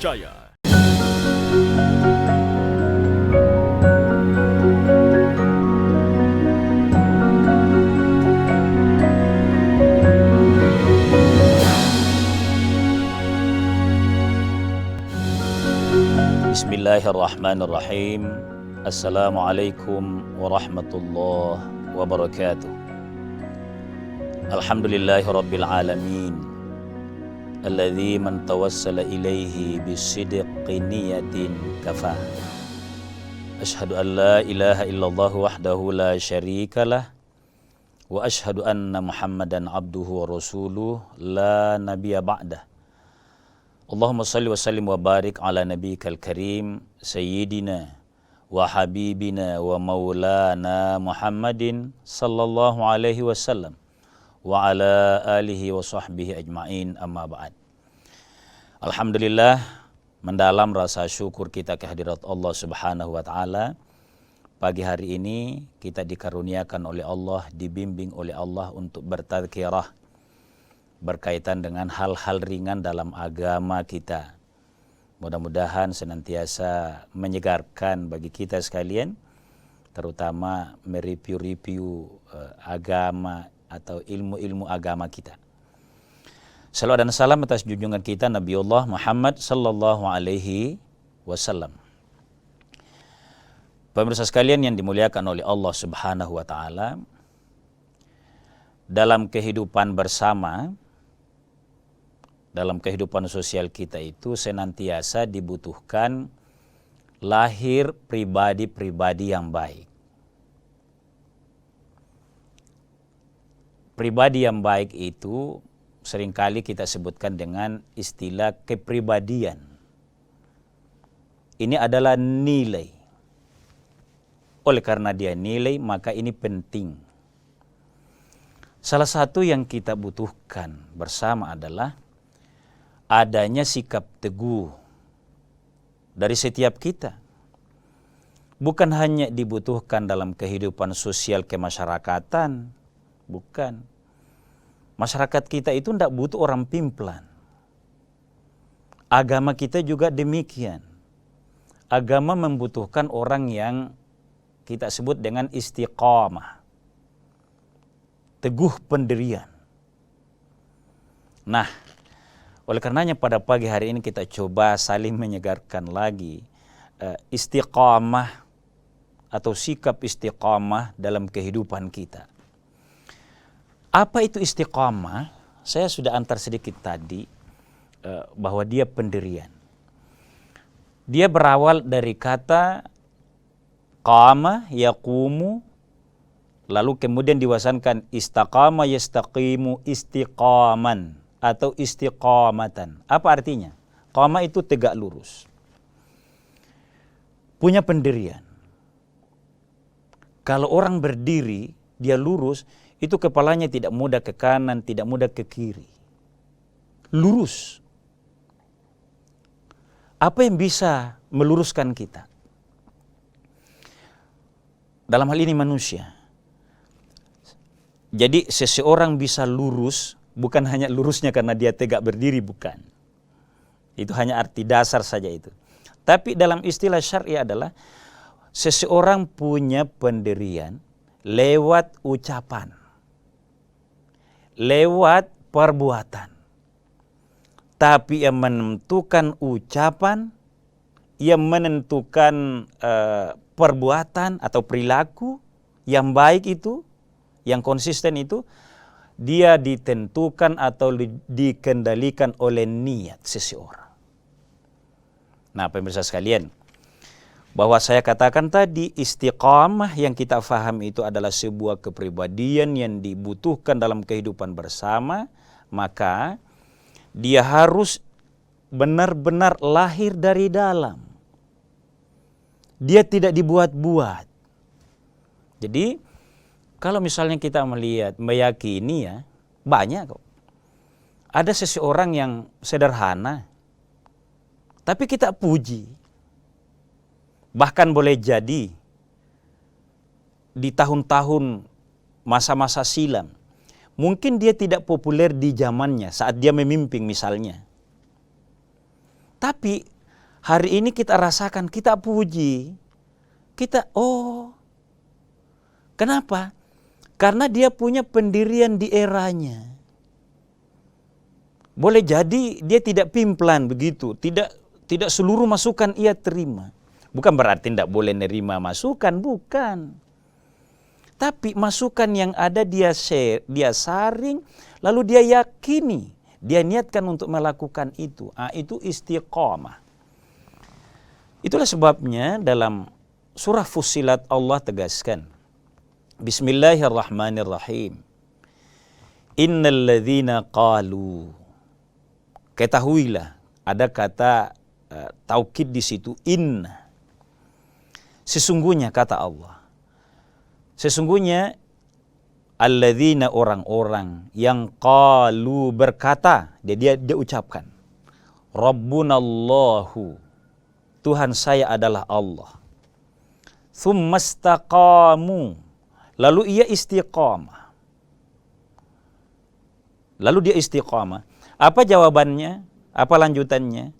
Jaya. Bismillahirrahmanirrahim. Assalamualaikum warahmatullahi wabarakatuh. Alhamdulillahi rabbil alamin, alladzi man tawassala ilaihi bisidqi niyatin kafah. Ashhadu an la ilaha illallah wahdahu la syarikalah, wa ashhadu anna Muhammadan abduhu wa rasuluh la nabiyya ba'dah. Allahumma salli wa sallim wa barik ala nabiyyikal karim sayyidina wa habibina wa maulana Muhammadin sallallahu alaihi wasallam wa ala alihi wa sahbihi ajma'in, amma ba'd. Alhamdulillah, mendalam rasa syukur kita kehadirat Allah Subhanahu wa taala. Pagi hari ini kita dikaruniakan oleh Allah, dibimbing oleh Allah untuk bertazkirah berkaitan dengan hal-hal ringan dalam agama kita. Mudah-mudahan senantiasa menyegarkan bagi kita sekalian, terutama mereview-review agama atau ilmu-ilmu agama kita. Salawat dan salam atas junjungan kita Nabiullah Muhammad sallallahu alaihi wasallam. Pemirsa sekalian yang dimuliakan oleh Allah Subhanahu wa taala, dalam kehidupan bersama, dalam kehidupan sosial kita itu senantiasa dibutuhkan lahir pribadi-pribadi yang baik. Pribadi yang baik itu seringkali kita sebutkan dengan istilah kepribadian. Ini adalah nilai. Oleh karena dia nilai, maka ini penting. Salah satu yang kita butuhkan bersama adalah adanya sikap teguh dari setiap kita. Bukan hanya dibutuhkan dalam kehidupan sosial kemasyarakatan, bukan. Masyarakat kita itu tidak butuh orang pimplan. Agama kita juga demikian. Agama membutuhkan orang yang kita sebut dengan istiqamah, teguh pendirian. Nah, oleh karenanya pada pagi hari ini kita coba saling menyegarkan lagi istiqamah atau sikap istiqamah dalam kehidupan kita. Apa itu istiqamah? Saya sudah antar sedikit tadi bahwa dia pendirian. Dia berawal dari kata qama yaqumu, lalu kemudian diwasankan istaqama yastaqimu istiqaman atau istiqamatan. Apa artinya? Qama itu tegak lurus, punya pendirian. Kalau orang berdiri, dia lurus, itu kepalanya tidak mudah ke kanan, tidak mudah ke kiri. Lurus. Apa yang bisa meluruskan kita? Dalam hal ini manusia. Jadi seseorang bisa lurus, bukan hanya lurusnya karena dia tegak berdiri, bukan. Itu hanya arti dasar saja itu. Tapi dalam istilah syar'i adalah seseorang punya pendirian lewat ucapan, lewat perbuatan. Tapi yang menentukan ucapan, yang menentukan perbuatan atau perilaku yang baik itu, yang konsisten itu, dia ditentukan atau dikendalikan oleh niat seseorang. Nah, pemirsa sekalian, bahwa saya katakan tadi istiqamah yang kita faham itu adalah sebuah kepribadian yang dibutuhkan dalam kehidupan bersama, maka dia harus benar-benar lahir dari dalam. Dia tidak dibuat-buat. Jadi kalau misalnya kita melihat, meyakini ya, banyak kok. Ada seseorang yang sederhana, tapi kita puji. Bahkan boleh jadi di tahun-tahun masa-masa silam, mungkin dia tidak populer di zamannya saat dia memimpin misalnya. Tapi hari ini kita rasakan, kita puji. Kenapa? Karena dia punya pendirian di eranya. Boleh jadi dia tidak pimplan begitu, tidak seluruh masukan ia terima. Bukan berarti tidak boleh nerima masukan, bukan. Tapi masukan yang ada dia saring, lalu dia yakini, dia niatkan untuk melakukan itu. Itu istiqamah. Itulah sebabnya dalam surah Fussilat Allah tegaskan, Bismillahirrahmanirrahim. Innal ladzina qalu. Ketahuilah, ada kata taukid di situ, inna. Sesungguhnya kata Allah. Sesungguhnya alladzina orang-orang yang qalu berkata, dia ucapkan, Rabbunallahu, Tuhan saya adalah Allah. Tsumastaqamu, lalu ia istiqamah. Apa jawabannya? Apa lanjutannya?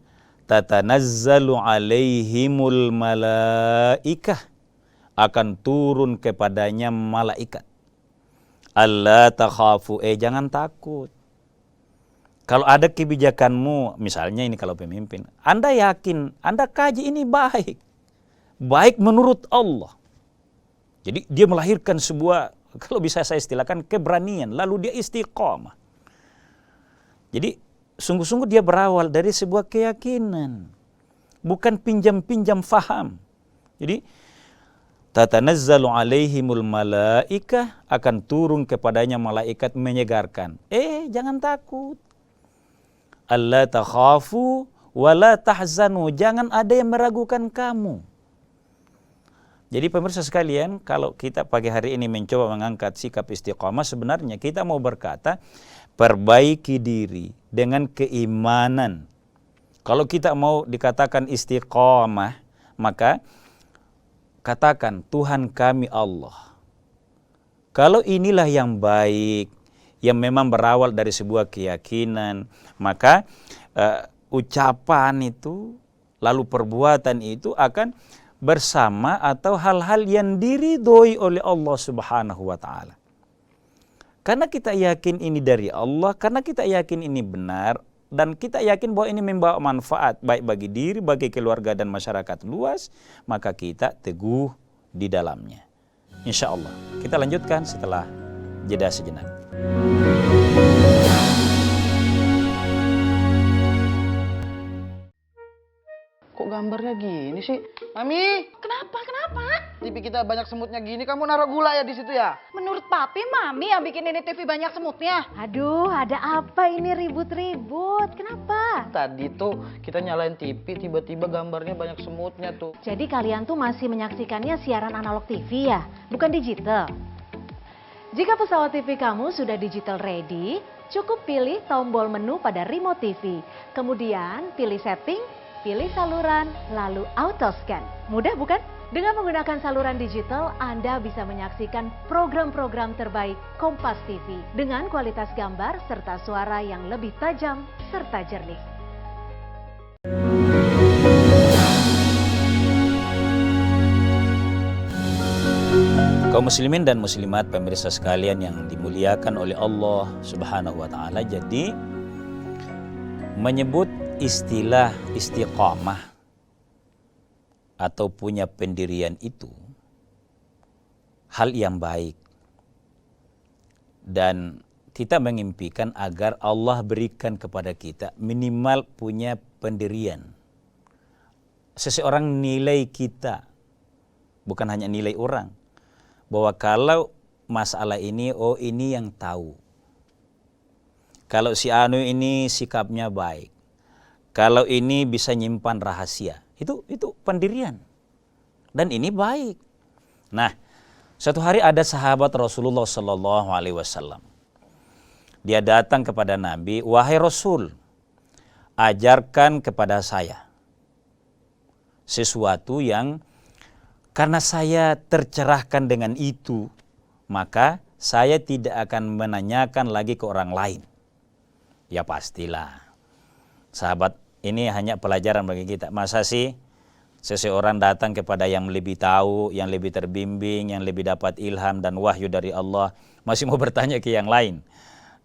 Tatanazzalu alaihimul malaikah, akan turun kepadanya malaikat. Allah takhafu, jangan takut. Kalau ada kebijakanmu, misalnya ini kalau pemimpin, Anda yakin, Anda kaji ini baik. Baik menurut Allah. Jadi dia melahirkan sebuah, kalau bisa saya istilahkan, keberanian. Lalu dia istiqamah. Jadi sungguh-sungguh dia berawal dari sebuah keyakinan. Bukan pinjam-pinjam faham. Jadi tatanazzalu alaihimul malaikah, akan turun kepadanya malaikat menyegarkan. Jangan takut. Alla takhafu wala tahzanu, jangan ada yang meragukan kamu. Jadi pemirsa sekalian, kalau kita pagi hari ini mencoba mengangkat sikap istiqamah, sebenarnya kita mau berkata, perbaiki diri dengan keimanan. Kalau kita mau dikatakan istiqamah, maka katakan Tuhan kami Allah. Kalau inilah yang baik, yang memang berawal dari sebuah keyakinan, maka ucapan itu, lalu perbuatan itu akan bersama atau hal-hal yang diridhoi oleh Allah Subhanahu wa taala. Karena kita yakin ini dari Allah, karena kita yakin ini benar, dan kita yakin bahwa ini membawa manfaat baik bagi diri, bagi keluarga dan masyarakat luas, maka kita teguh di dalamnya. Insya Allah. Kita lanjutkan setelah jeda sejenak. Kok gambarnya gini sih? Mami, Kenapa? TV kita banyak semutnya gini, kamu naruh gula ya di situ ya? Menurut papi, mami yang bikin ini TV banyak semutnya. Aduh, ada apa ini ribut-ribut? Kenapa? Tadi tuh kita nyalain TV, tiba-tiba gambarnya banyak semutnya tuh. Jadi kalian tuh masih menyaksikannya siaran analog TV ya? Bukan digital? Jika pesawat TV kamu sudah digital ready, cukup pilih tombol menu pada remote TV. Kemudian pilih setting, pilih saluran, lalu auto scan. Mudah bukan? Dengan menggunakan saluran digital, Anda bisa menyaksikan program-program terbaik Kompas TV dengan kualitas gambar serta suara yang lebih tajam serta jernih. Kaum muslimin dan muslimat, pemirsa sekalian yang dimuliakan oleh Allah Subhanahu wa taala, jadi menyebut istilah istiqamah atau punya pendirian itu hal yang baik, dan kita mengimpikan agar Allah berikan kepada kita minimal punya pendirian. Seseorang nilai kita, bukan hanya nilai orang, bahwa kalau masalah ini, ini yang tahu. Kalau si Anu ini sikapnya baik, kalau ini bisa nyimpan rahasia, itu pendirian. Dan ini baik. Nah, suatu hari ada sahabat Rasulullah Sallallahu Alaihi Wasallam. Dia datang kepada Nabi, wahai Rasul, ajarkan kepada saya sesuatu yang karena saya tercerahkan dengan itu, maka saya tidak akan menanyakan lagi ke orang lain. Ya pastilah. Sahabat ini hanya pelajaran bagi kita. Masa sih seseorang datang kepada yang lebih tahu, yang lebih terbimbing, yang lebih dapat ilham dan wahyu dari Allah, masih mau bertanya ke yang lain.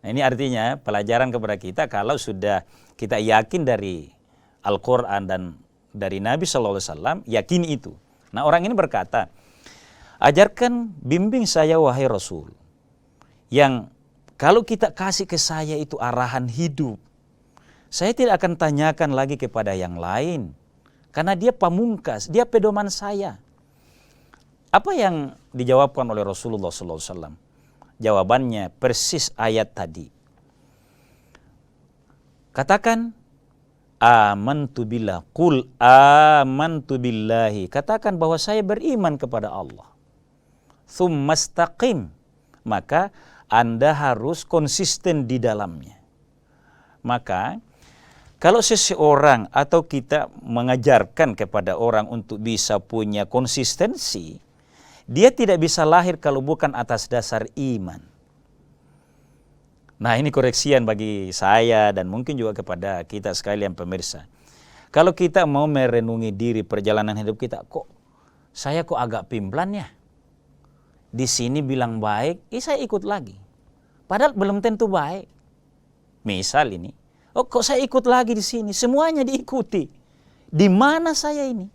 Nah, ini artinya pelajaran kepada kita kalau sudah kita yakin dari Al-Quran dan dari Nabi SAW, yakin itu. Nah, orang ini berkata, ajarkan, bimbing saya wahai Rasul, yang kalau kita kasih ke saya itu arahan hidup, saya tidak akan tanyakan lagi kepada yang lain. Karena dia pamungkas, dia pedoman saya. Apa yang dijawabkan oleh Rasulullah SAW? Jawabannya persis ayat tadi. Katakan, amantu billah, qul amantu billahi. Katakan bahwa saya beriman kepada Allah. Tsumastaqim, maka Anda harus konsisten di dalamnya. Maka kalau seseorang atau kita mengajarkan kepada orang untuk bisa punya konsistensi, dia tidak bisa lahir kalau bukan atas dasar iman. Nah, ini koreksian bagi saya dan mungkin juga kepada kita sekalian pemirsa. Kalau kita mau merenungi diri perjalanan hidup kita, saya agak pimplan ya. Di sini bilang baik, saya ikut lagi. Padahal belum tentu baik. Misal ini, kok saya ikut lagi di sini, semuanya diikuti. Di mana saya ini?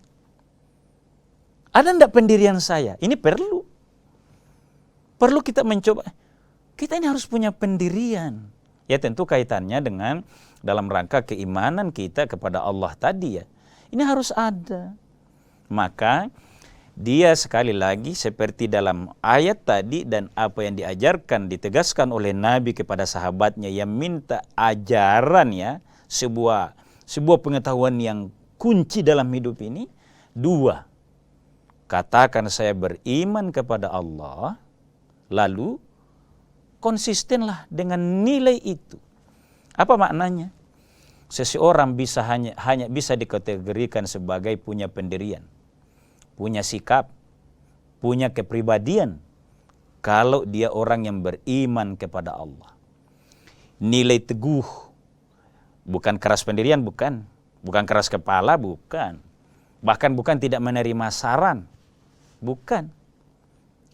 Ada enggak pendirian saya? Ini perlu. Perlu kita mencoba. Kita ini harus punya pendirian. Ya tentu kaitannya dengan dalam rangka keimanan kita kepada Allah tadi ya. Ini harus ada. Maka dia sekali lagi seperti dalam ayat tadi dan apa yang diajarkan, ditegaskan oleh Nabi kepada sahabatnya yang minta ajaran ya, sebuah pengetahuan yang kunci dalam hidup ini. 2, katakan saya beriman kepada Allah, lalu konsistenlah dengan nilai itu. Apa maknanya? Seseorang bisa hanya bisa dikategorikan sebagai punya pendirian, punya sikap, punya kepribadian kalau dia orang yang beriman kepada Allah. Nilai teguh, bukan keras pendirian, bukan keras kepala, bukan. Bahkan bukan tidak menerima saran, bukan.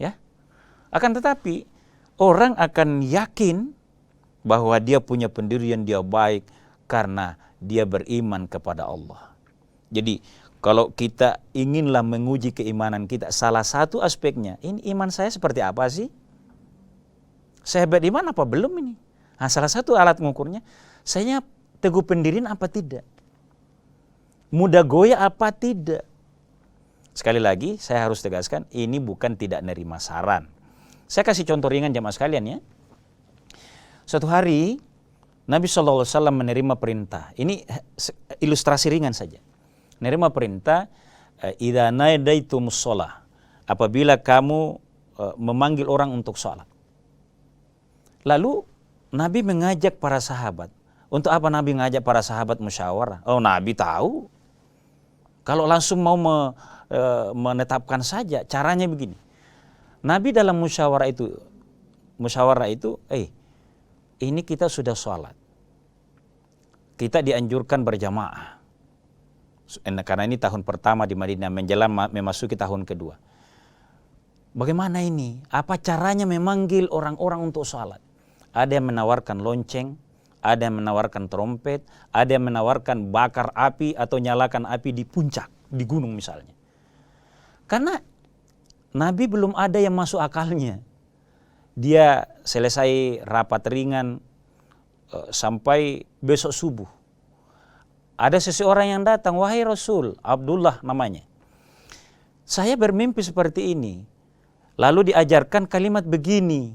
Ya. Akan tetapi orang akan yakin bahwa dia punya pendirian, dia baik karena dia beriman kepada Allah. Jadi kalau kita inginlah menguji keimanan kita, salah satu aspeknya, ini iman saya seperti apa sih? Saya beriman apa belum ini? Nah, salah satu alat mengukurnya, saya teguh pendirian apa tidak? Mudah goyah apa tidak? Sekali lagi saya harus tegaskan, ini bukan tidak nerima saran. Saya kasih contoh ringan jamaah sekalian ya. Suatu hari Nabi SAW menerima perintah. Ini ilustrasi ringan saja. Menerima perintah, idza nadaitumus shalah, apabila kamu memanggil orang untuk salat. Lalu Nabi mengajak para sahabat. Untuk apa Nabi mengajak para sahabat musyawarah? Oh, Nabi tahu. Kalau langsung mau menetapkan saja, caranya begini. Nabi dalam musyawarah itu, ini kita sudah sholat. Kita dianjurkan berjamaah. Karena ini tahun pertama di Madinah, menjelang memasuki tahun kedua. Bagaimana ini? Apa caranya memanggil orang-orang untuk sholat? Ada yang menawarkan lonceng, ada yang menawarkan trompet, ada yang menawarkan bakar api atau nyalakan api di puncak, di gunung misalnya. Karena Nabi belum ada yang masuk akalnya. Dia selesai rapat ringan sampai besok subuh. Ada seseorang yang datang, wahai Rasul, Abdullah namanya. Saya bermimpi seperti ini. Lalu diajarkan kalimat begini.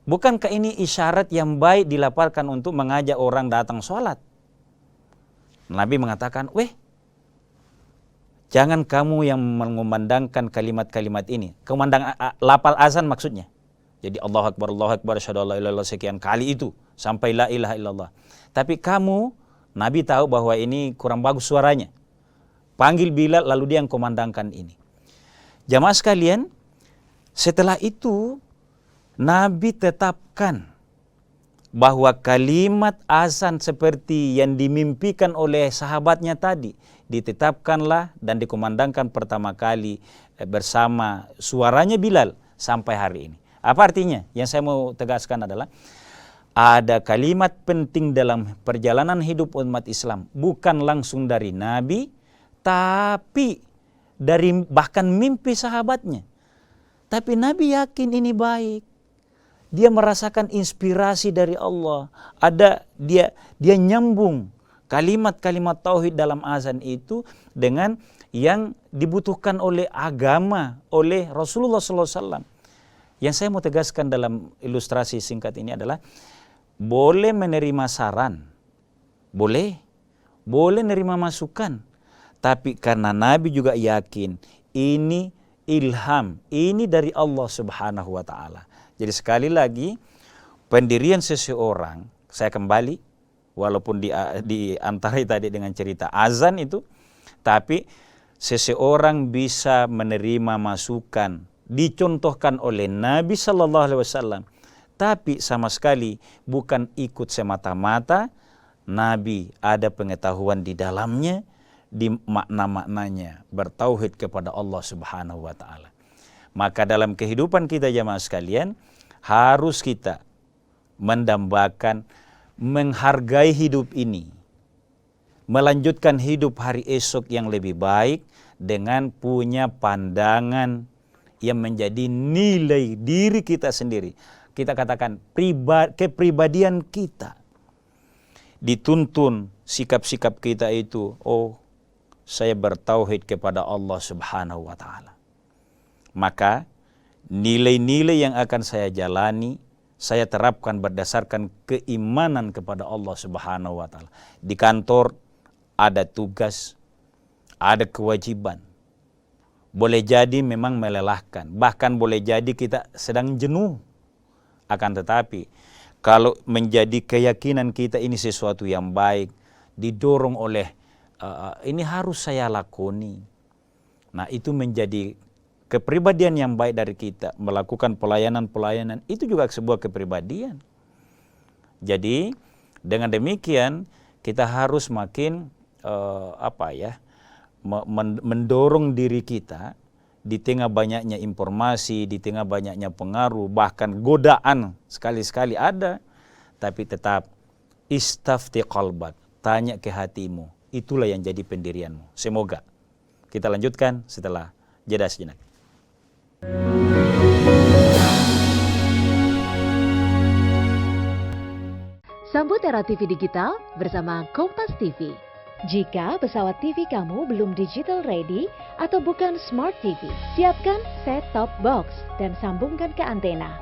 Bukankah ini isyarat yang baik dilapalkan untuk mengajak orang datang sholat? Nabi mengatakan, jangan kamu yang mengumandangkan kalimat-kalimat ini. Kumandang lapal azan maksudnya. Jadi Allahu Akbar, asyhadu an la ilaha illallah sekian kali itu. Sampai la ilaha illallah. Tapi kamu, Nabi tahu bahwa ini kurang bagus suaranya. Panggil Bilal lalu dia yang kumandangkan ini. Jamaah sekalian, setelah itu Nabi tetapkan bahwa kalimat azan seperti yang dimimpikan oleh sahabatnya tadi ditetapkanlah dan dikumandangkan pertama kali bersama suaranya Bilal sampai hari ini. Apa artinya? Yang saya mau tegaskan adalah ada kalimat penting dalam perjalanan hidup umat Islam, bukan langsung dari Nabi, tapi dari bahkan mimpi sahabatnya. Tapi Nabi yakin ini baik. Dia merasakan inspirasi dari Allah. Dia nyambung kalimat-kalimat tauhid dalam azan itu dengan yang dibutuhkan oleh agama, oleh Rasulullah SAW. Yang saya mau tegaskan dalam ilustrasi singkat ini adalah boleh menerima saran, boleh menerima masukan, tapi karena Nabi juga yakin ini ilham, ini dari Allah Subhanahu wa Ta'ala. Jadi sekali lagi, pendirian seseorang, saya kembali, walaupun diantarai tadi dengan cerita azan itu, tapi seseorang bisa menerima masukan, dicontohkan oleh Nabi Sallallahu Alaihi Wasallam, tapi sama sekali bukan ikut semata-mata. Nabi ada pengetahuan di dalamnya, di makna-maknanya, bertauhid kepada Allah Subhanahu wa Ta'ala. Maka dalam kehidupan kita jamaah sekalian, harus kita mendambakan menghargai hidup ini, melanjutkan hidup hari esok yang lebih baik dengan punya pandangan yang menjadi nilai diri kita sendiri. Kita katakan kepribadian kita dituntun sikap-sikap kita itu, saya bertauhid kepada Allah Subhanahu wa Ta'ala. Maka nilai-nilai yang akan saya jalani, saya terapkan berdasarkan keimanan kepada Allah Subhanahu wa Ta'ala. Di kantor ada tugas, ada kewajiban. Boleh jadi memang melelahkan, bahkan boleh jadi kita sedang jenuh. Akan tetapi kalau menjadi keyakinan kita ini sesuatu yang baik, didorong oleh ini harus saya lakoni. Nah, itu menjadi kepribadian yang baik dari kita. Melakukan pelayanan-pelayanan itu juga sebuah kepribadian. Jadi dengan demikian kita harus makin mendorong diri kita di tengah banyaknya informasi, di tengah banyaknya pengaruh, bahkan godaan sekali-sekali ada, tapi tetap istafti qalbak, tanya ke hatimu. Itulah yang jadi pendirianmu. Semoga. Kita lanjutkan setelah jeda sejenak. Sambut era TV digital bersama Kompas TV. Jika pesawat TV kamu belum digital ready atau bukan smart TV, siapkan set-top box dan sambungkan ke antena.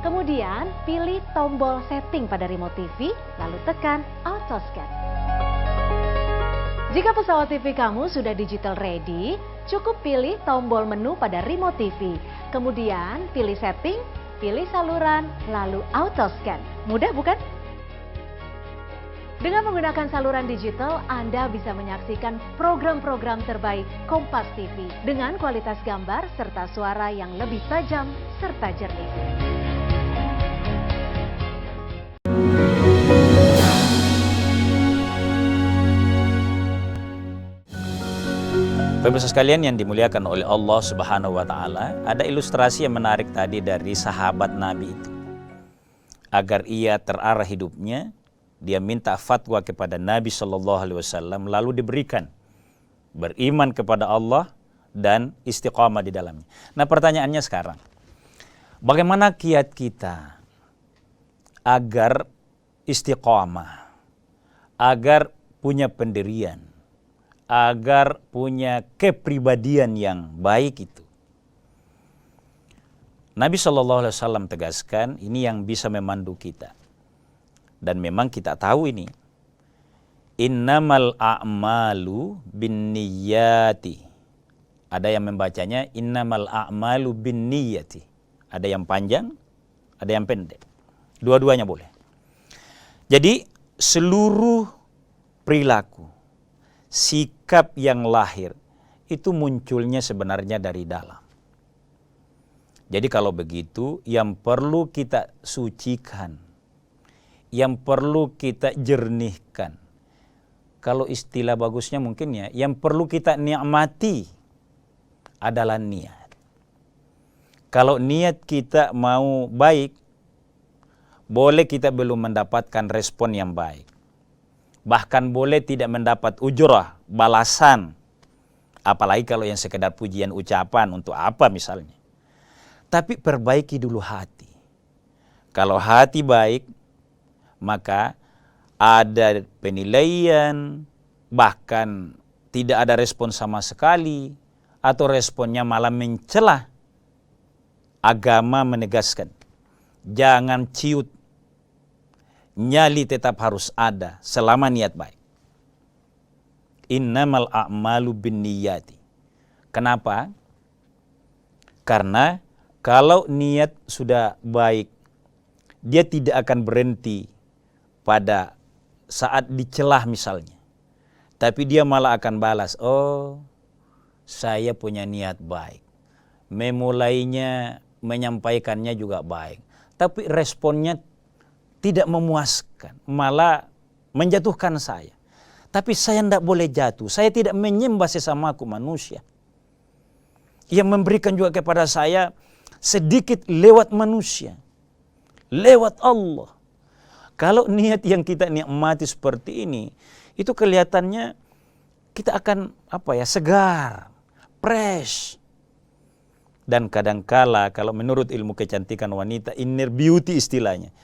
Kemudian pilih tombol setting pada remote TV, lalu tekan auto scan. Jika pesawat TV kamu sudah digital ready, cukup pilih tombol menu pada remote TV. Kemudian pilih setting, pilih saluran, lalu auto scan. Mudah bukan? Dengan menggunakan saluran digital, Anda bisa menyaksikan program-program terbaik Kompas TV dengan kualitas gambar serta suara yang lebih tajam serta jernih. Pemirsa sekalian yang dimuliakan oleh Allah Subhanahu wa Ta'ala, ada ilustrasi yang menarik tadi dari sahabat Nabi itu. Agar ia terarah hidupnya, dia minta fatwa kepada Nabi Sallallahu Alaihi Wasallam, lalu diberikan beriman kepada Allah dan istiqamah di dalamnya. Nah, pertanyaannya sekarang, bagaimana kiat kita agar istiqamah, agar punya pendirian, agar punya kepribadian yang baik itu? Nabi Sallallahu Alaihi Wasallam tegaskan, ini yang bisa memandu kita. Dan memang kita tahu ini. Innamal a'malu binniyati. Ada yang membacanya innamal a'malu binniyati. Ada yang panjang, ada yang pendek. Dua-duanya boleh. Jadi seluruh perilaku, sikap yang lahir itu munculnya sebenarnya dari dalam. Jadi kalau begitu yang perlu kita sucikan, yang perlu kita jernihkan. Kalau istilah bagusnya mungkin ya, yang perlu kita nikmati adalah niat. Kalau niat kita mau baik, boleh kita belum mendapatkan respon yang baik. Bahkan boleh tidak mendapat ujrah, balasan. Apalagi kalau yang sekedar pujian ucapan, untuk apa misalnya. Tapi perbaiki dulu hati. Kalau hati baik, maka ada penilaian, bahkan tidak ada respon sama sekali, atau responnya malah mencela. Agama menegaskan, jangan ciut, nyali tetap harus ada selama niat baik. Innamal a'malu binniyati. Kenapa? Karena kalau niat sudah baik, dia tidak akan berhenti pada saat dicelah misalnya. Tapi dia malah akan balas, oh saya punya niat baik. Memulainya, menyampaikannya juga baik. Tapi responnya tidak memuaskan, malah menjatuhkan saya. Tapi saya tidak boleh jatuh, saya tidak menyembah sesamaku manusia. Yang memberikan juga kepada saya sedikit lewat manusia, lewat Allah. Kalau niat yang kita nikmati seperti ini, itu kelihatannya kita akan segar, fresh. Dan kadangkala kalau menurut ilmu kecantikan wanita, inner beauty istilahnya,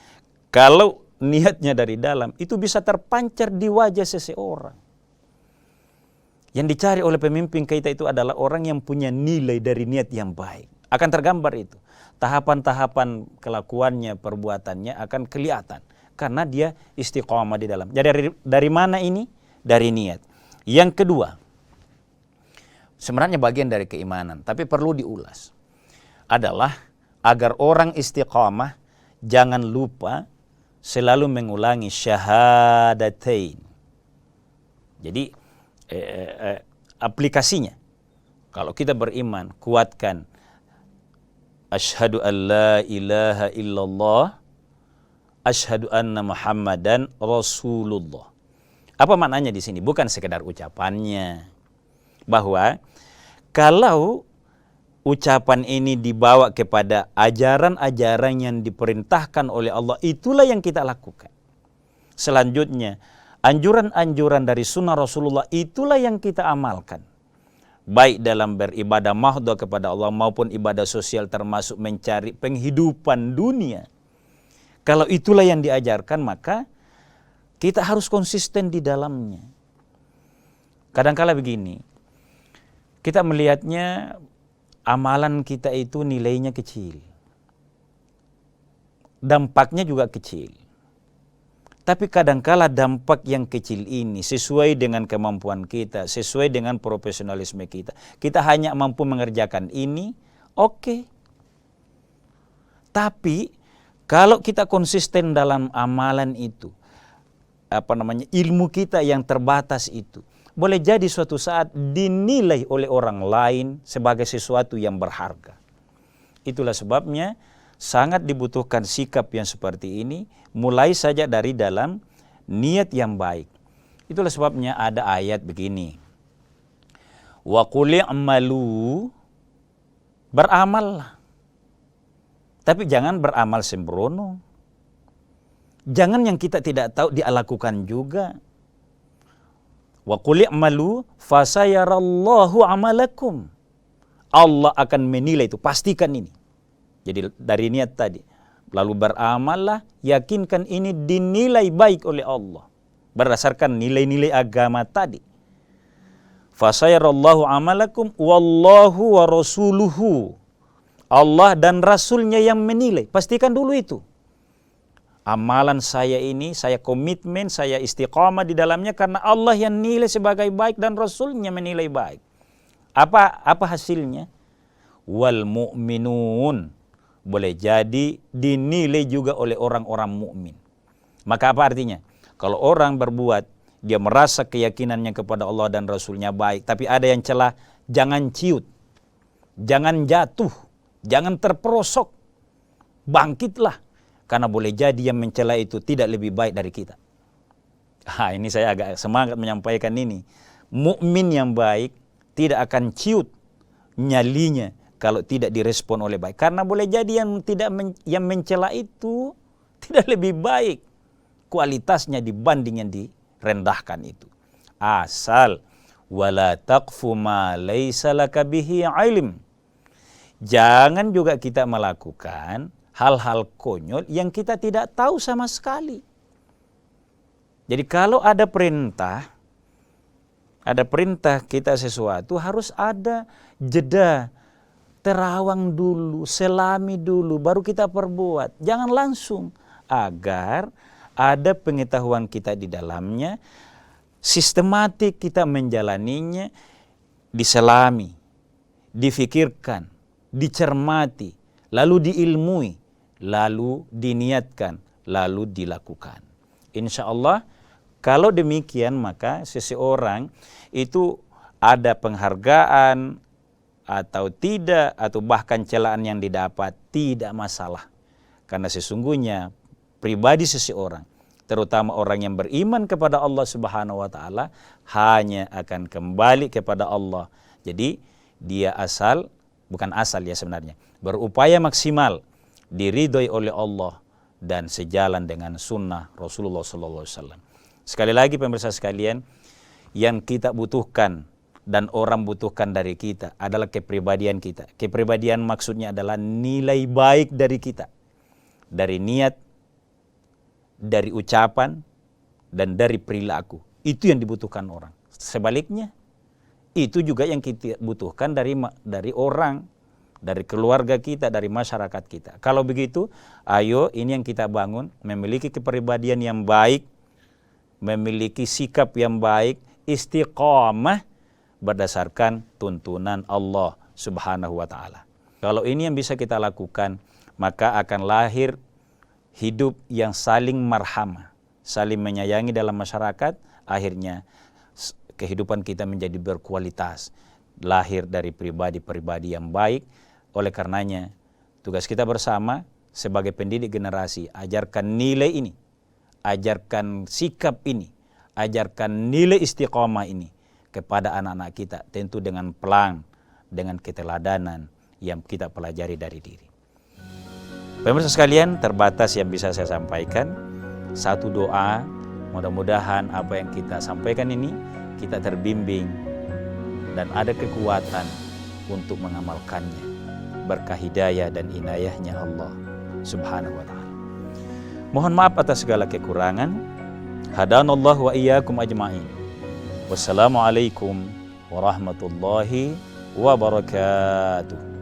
kalau niatnya dari dalam, itu bisa terpancar di wajah seseorang. Yang dicari oleh pemimpin kita itu adalah orang yang punya nilai dari niat yang baik. Akan tergambar itu. Tahapan-tahapan kelakuannya, perbuatannya akan kelihatan. Karena dia istiqomah di dalam. Jadi dari mana ini? Dari niat. Yang kedua, sebenarnya bagian dari keimanan, tapi perlu diulas. Adalah agar orang istiqamah jangan lupa selalu mengulangi syahadatain. Jadi aplikasinya, kalau kita beriman, kuatkan asyhadu an la ilaha illallah, asyhadu anna Muhammadan Rasulullah. Apa maknanya di sini? Bukan sekedar ucapannya, bahwa kalau ucapan ini dibawa kepada ajaran-ajaran yang diperintahkan oleh Allah, itulah yang kita lakukan. Selanjutnya, anjuran-anjuran dari sunnah Rasulullah, itulah yang kita amalkan. Baik dalam beribadah mahdhah kepada Allah maupun ibadah sosial termasuk mencari penghidupan dunia. Kalau itulah yang diajarkan, maka kita harus konsisten di dalamnya. Kadang-kala begini, kita melihatnya amalan kita itu nilainya kecil. Dampaknya juga kecil. Tapi kadangkala dampak yang kecil ini sesuai dengan kemampuan kita, sesuai dengan profesionalisme kita. Kita hanya mampu mengerjakan ini, oke. Tapi kalau kita konsisten dalam amalan itu, ilmu kita yang terbatas itu, boleh jadi suatu saat dinilai oleh orang lain sebagai sesuatu yang berharga. Itulah sebabnya sangat dibutuhkan sikap yang seperti ini, mulai saja dari dalam niat yang baik. Itulah sebabnya ada ayat begini. Wa qul i'malu, beramallah. Tapi jangan beramal sembrono. Jangan yang kita tidak tahu dia lakukan juga. Wa qul i'malu fasayarallahu amalakum. Allah akan menilai itu, pastikan ini. Jadi dari niat tadi. Lalu beramallah, yakinkan ini dinilai baik oleh Allah. Berdasarkan nilai-nilai agama tadi. Fasayarallahu amalakum wallahu wa rasuluhu. Allah dan Rasulnya yang menilai. Pastikan dulu itu. Amalan saya ini, saya komitmen, saya istiqamah di dalamnya karena Allah yang nilai sebagai baik dan Rasulnya menilai baik. Apa hasilnya? Wal mu'minun. Boleh jadi dinilai juga oleh orang-orang mukmin. Maka apa artinya? Kalau orang berbuat, dia merasa keyakinannya kepada Allah dan Rasulnya baik, tapi ada yang celah, jangan ciut, jangan jatuh, jangan terperosok, bangkitlah, Karena boleh jadi yang mencela itu tidak lebih baik dari kita. Ini saya agak semangat menyampaikan ini. Mukmin yang baik tidak akan ciut nyalinya kalau tidak direspon oleh baik. Karena boleh jadi yang mencela itu tidak lebih baik kualitasnya dibanding yang direndahkan itu. Asal wala taqfu ma laisa laka bihi ilm. Jangan juga kita melakukan hal-hal konyol yang kita tidak tahu sama sekali. Jadi kalau ada perintah kita sesuatu, harus ada jeda, terawang dulu, selami dulu, baru kita perbuat. Jangan langsung, agar ada pengetahuan kita di dalamnya, sistematik kita menjalaninya, diselami, difikirkan, dicermati, lalu diilmui, lalu diniatkan, lalu dilakukan. Insya Allah, kalau demikian maka seseorang itu ada penghargaan atau tidak, atau bahkan celaan yang didapat, tidak masalah. Karena sesungguhnya pribadi seseorang, terutama orang yang beriman kepada Allah Subhanahu wa taala, hanya akan kembali kepada Allah. Jadi dia bukan asal ya sebenarnya, berupaya maksimal diridhoi oleh Allah dan sejalan dengan sunnah Rasulullah SAW. Sekali lagi pemirsa sekalian, yang kita butuhkan dan orang butuhkan dari kita adalah kepribadian kita. Kepribadian maksudnya adalah nilai baik dari kita, dari niat, dari ucapan, dan dari perilaku. Itu yang dibutuhkan orang. Sebaliknya, itu juga yang kita butuhkan dari orang, dari keluarga kita, dari masyarakat kita. Kalau begitu, ayo ini yang kita bangun, memiliki kepribadian yang baik, memiliki sikap yang baik, istiqamah berdasarkan tuntunan Allah Subhanahu wa taala. Kalau ini yang bisa kita lakukan, maka akan lahir hidup yang saling marhamah, saling menyayangi dalam masyarakat. Akhirnya kehidupan kita menjadi berkualitas, lahir dari pribadi-pribadi yang baik. Oleh karenanya, tugas kita bersama sebagai pendidik generasi, ajarkan nilai ini, ajarkan sikap ini, ajarkan nilai istiqomah ini kepada anak-anak kita, tentu dengan pelan, dengan keteladanan yang kita pelajari dari diri. Pemirsa sekalian, terbatas yang bisa saya sampaikan. Satu doa, mudah-mudahan apa yang kita sampaikan ini kita terbimbing dan ada kekuatan untuk mengamalkannya. Berkah hidayah dan inayahnya Allah Subhanahu wa ta'ala. Mohon maaf atas segala kekurangan. Hadanallahu wa iyyakum ajma'in. Wassalamualaikum warahmatullahi wabarakatuh.